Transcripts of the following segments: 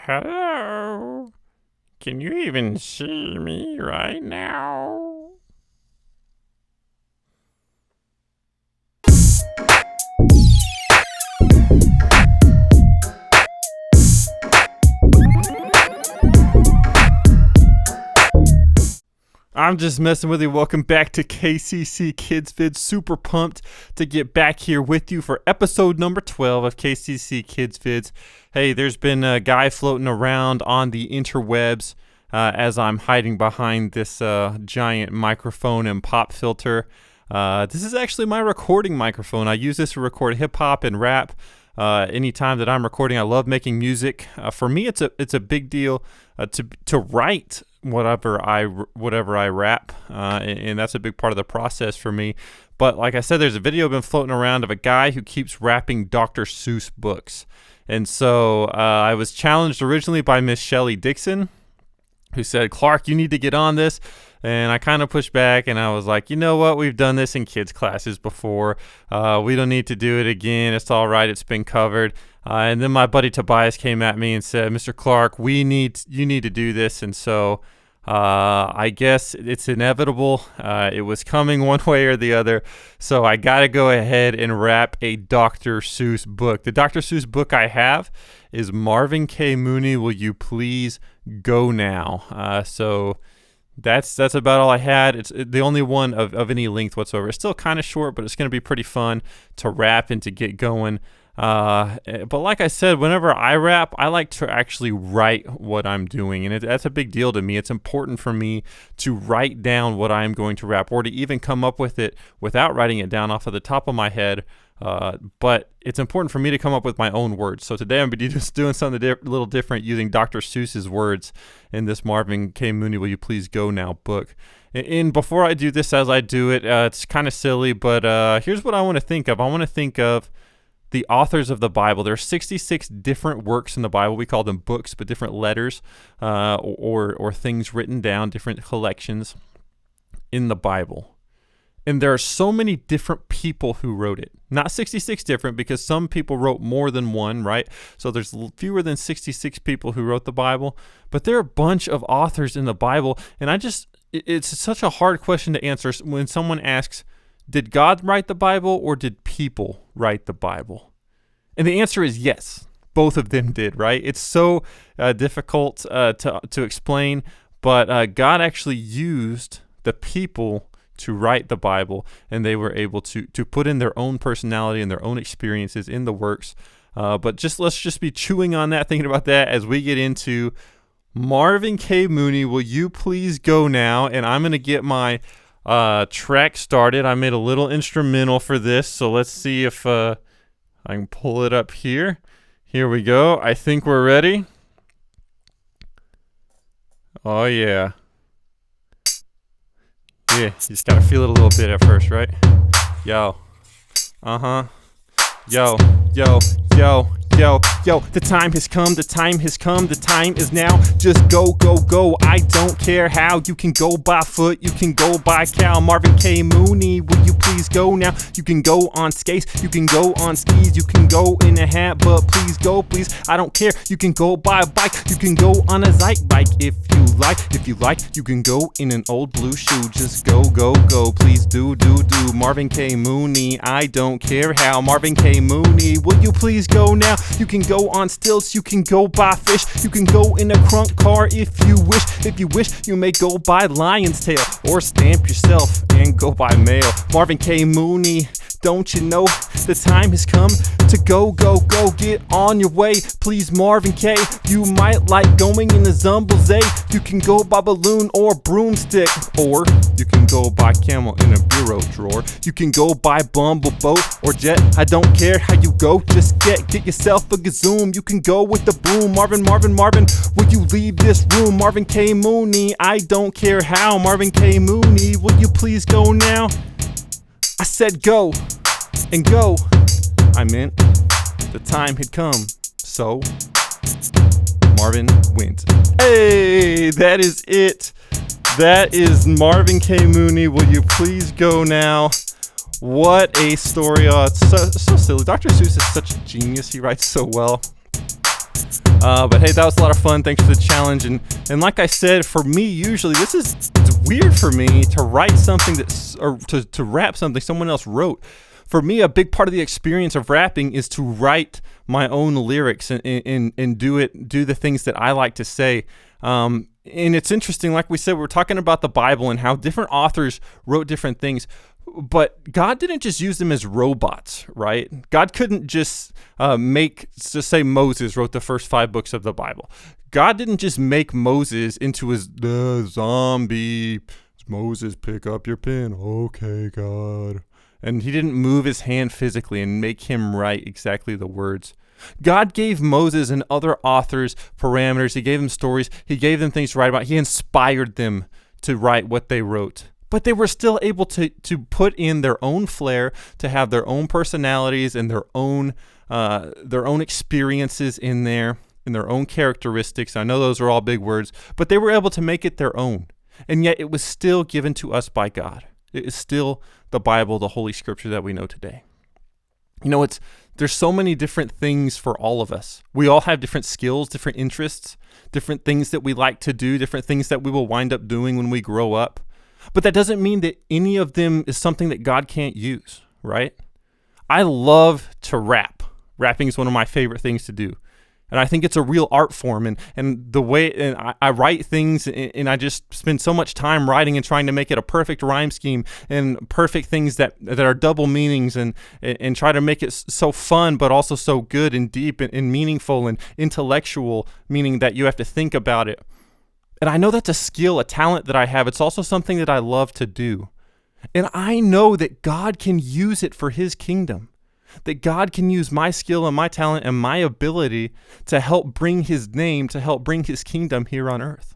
Hello? Can you even see me right now? I'm just messing with you. Welcome back to KCC Kids Vids. Super pumped to get back here with you for episode number 12 of KCC Kids Vids. Hey, there's been a guy floating around on the interwebs as I'm hiding behind this giant microphone and pop filter. This is actually my recording microphone. I use this to record hip hop and rap. Anytime that I'm recording, I love making music. For me, it's a big deal to write whatever I rap, and that's a big part of the process for me. But like I said, there's a video been floating around of a guy who keeps rapping Dr. Seuss books, and so I was challenged originally by Miss Shelley Dixon, who said, "Clark, you need to get on this." And I kind of pushed back, and I was like, you know what? We've done this in kids' classes before. We don't need to do it again. It's all right. It's been covered. And then my buddy Tobias came at me and said, Mr. Clark, you need to do this. And so I guess it's inevitable. It was coming one way or the other. So I got to go ahead and rap a Dr. Seuss book. The Dr. Seuss book I have is Marvin K. Mooney, Will You Please Go Now? So that's about all I had. It's the only one of any length whatsoever. It's still kind of short, but it's going to be pretty fun to rap and to get going. But like I said, whenever I rap, I like to actually write what I'm doing, and that's a big deal to me. It's important for me to write down what I'm going to rap, or to even come up with it without writing it down off of the top of my head. But it's important for me to come up with my own words. So today I'm going to be just doing something a little different, using Dr. Seuss's words in this Marvin K. Mooney, Will You Please Go Now book. And before I do this, as I do it, it's kind of silly, but here's what I want to think of. I want to think of the authors of the Bible. There are 66 different works in the Bible. We call them books, but different letters or things written down, different collections in the Bible. And there are so many different people who wrote it. Not 66 different, because some people wrote more than one, right? So there's fewer than 66 people who wrote the Bible. But there are a bunch of authors in the Bible. And it's such a hard question to answer when someone asks, did God write the Bible or did people write the Bible? And the answer is yes. Both of them did, right? It's so difficult to explain. But God actually used the people to write the Bible, and they were able to put in their own personality and their own experiences in the works. But let's just be chewing on that, thinking about that as we get into Marvin K. Mooney, Will You Please Go Now? And I'm going to get my track started. I made a little instrumental for this, so let's see if I can pull it up here. Here we go. I think we're ready. Oh, yeah. Yeah, you just gotta feel it a little bit at first, right? Yo. Uh-huh. Yo. The time has come, the time has come, the time is now. Just go, I don't care how. You can go by foot, you can go by cow. Marvin K. Mooney, will you please go now? You can go on skates, you can go on skis, you can go in a hat, but please go, please. I don't care, you can go by a bike, you can go on a Zyke bike if you like, you can go in an old blue shoe. Just go, please do. Marvin K. Mooney, I don't care how. Marvin K. Mooney, will you please go now? You can go on stilts, you can go by fish, you can go in a crunk car if you wish. If you wish, you may go by lion's tail, or stamp yourself and go by mail. Marvin K. Mooney, don't you know the time has come to go, get on your way. Please, Marvin K., you might like going in a Zumblezay. You can go by balloon or broomstick, or you can go by camel in a bureau drawer. You can go by bumble boat or jet. I don't care how you go, just get yourself a gazoom. You can go with the broom. Marvin, will you leave this room? Marvin K. Mooney, I don't care how. Marvin K. Mooney, will you please go now? I said go, and go, I meant the time had come, so Marvin went. Hey, that is it. That is Marvin K. Mooney, Will You Please Go Now? What a story. It's so silly. Dr. Seuss is such a genius. He writes so well. But hey, that was a lot of fun. Thanks for the challenge. And like I said, for me, usually it's weird for me to write something to rap something someone else wrote. For me, a big part of the experience of rapping is to write my own lyrics and do the things that I like to say. And it's interesting, like we said, we're talking about the Bible and how different authors wrote different things. But God didn't just use them as robots, right? God couldn't just say Moses wrote the first 5 books of the Bible. God didn't just make Moses into his zombie. Moses, pick up your pen. Okay, God. And he didn't move his hand physically and make him write exactly the words. God gave Moses and other authors parameters. He gave them stories. He gave them things to write about. He inspired them to write what they wrote. But they were still able to put in their own flair, to have their own personalities and their own experiences in there, and their own characteristics. I know those are all big words, but they were able to make it their own. And yet it was still given to us by God. It is still the Bible, the Holy Scripture that we know today. You know, there's so many different things for all of us. We all have different skills, different interests, different things that we like to do, different things that we will wind up doing when we grow up. But that doesn't mean that any of them is something that God can't use, right? I love to rap. Rapping is one of my favorite things to do. And I think it's a real art form. And the way I write things, and I just spend so much time writing and trying to make it a perfect rhyme scheme and perfect things that are double meanings and try to make it so fun, but also so good and deep and meaningful and intellectual, meaning that you have to think about it. And I know that's a skill, a talent that I have. It's also something that I love to do. And I know that God can use it for his kingdom. That God can use my skill and my talent and my ability to help bring his name, to help bring his kingdom here on earth.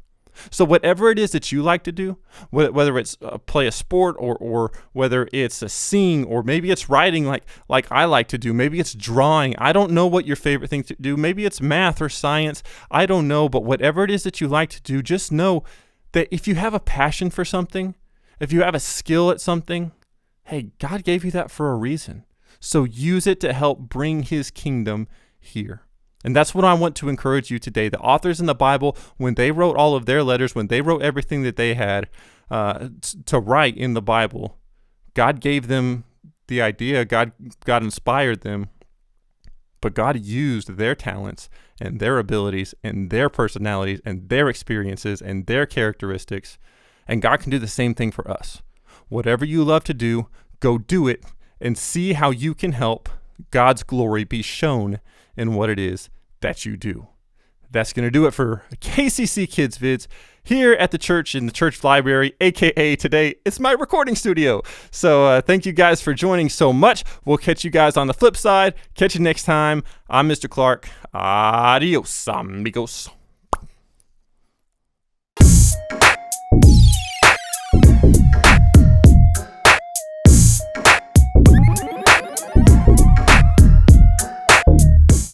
So whatever it is that you like to do, whether it's play a sport or whether it's a sing or maybe it's writing like I like to do, maybe it's drawing. I don't know what your favorite thing to do. Maybe it's math or science. I don't know. But whatever it is that you like to do, just know that if you have a passion for something, if you have a skill at something, hey, God gave you that for a reason. So use it to help bring his kingdom here. And that's what I want to encourage you today. The authors in the Bible, when they wrote all of their letters, when they wrote everything that they had to write in the Bible, God gave them the idea. God inspired them. But God used their talents and their abilities and their personalities and their experiences and their characteristics. And God can do the same thing for us. Whatever you love to do, go do it and see how you can help God's glory be shown in what it is that you do. That's going to do it for KCC Kids Vids here at the church in the church library, aka today it's my recording studio. So thank you guys for joining so much. We'll catch you guys on the flip side. Catch you next time. I'm Mr. Clark. Adios, amigos.